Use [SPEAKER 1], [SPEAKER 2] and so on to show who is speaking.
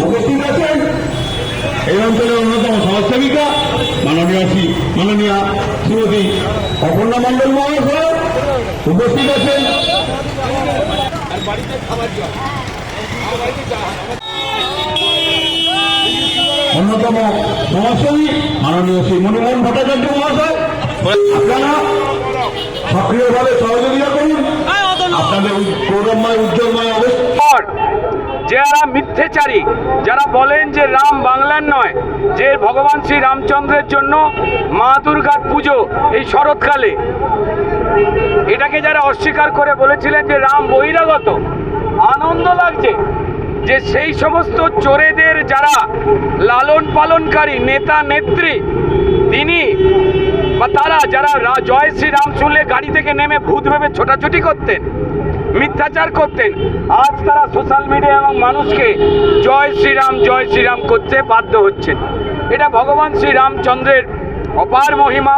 [SPEAKER 1] উপস্থিত আছেন এই অঞ্চলের অন্যতম সমাজসেবিকা মাননীয়া শ্রীমতী অপর্ণা মণ্ডল মহাশয় উপস্থিত আছেন। অন্যতম সমাজসেবী মাননীয় শ্রী মণিমোহন ভট্টাচার্য মহাশয়, আপনারা সক্রিয়ভাবে সহযোগিতা করুন আপনাদের গৌরবময় উজ্জ্বলময় অবস্থান।
[SPEAKER 2] যারা মিথ্যেচারী, যারা বলেন যে রাম বাংলার নয়, যে ভগবান শ্রী রামচন্দ্রের জন্য মা দুর্গার পুজো এই শরৎকালে, এটাকে যারা অস্বীকার করে বলেছিলেন যে রাম বহিরাগত, আনন্দ লাগছে যে সেই সমস্ত চোরেদের যারা লালন পালনকারী নেতা নেত্রী তিনি বা তারা যারা জয় শ্রীরাম শুনলে গাড়ি থেকে নেমে ভূত ভেবে ছোটাছুটি করতেন, মিথ্যাচার করতেন, আজ তারা সোশ্যাল মিডিয়া এবং মানুষকে জয় শ্রীরাম করতে বাধ্য হচ্ছেন। এটা ভগবান শ্রী রামচন্দ্রের অপার মহিমা।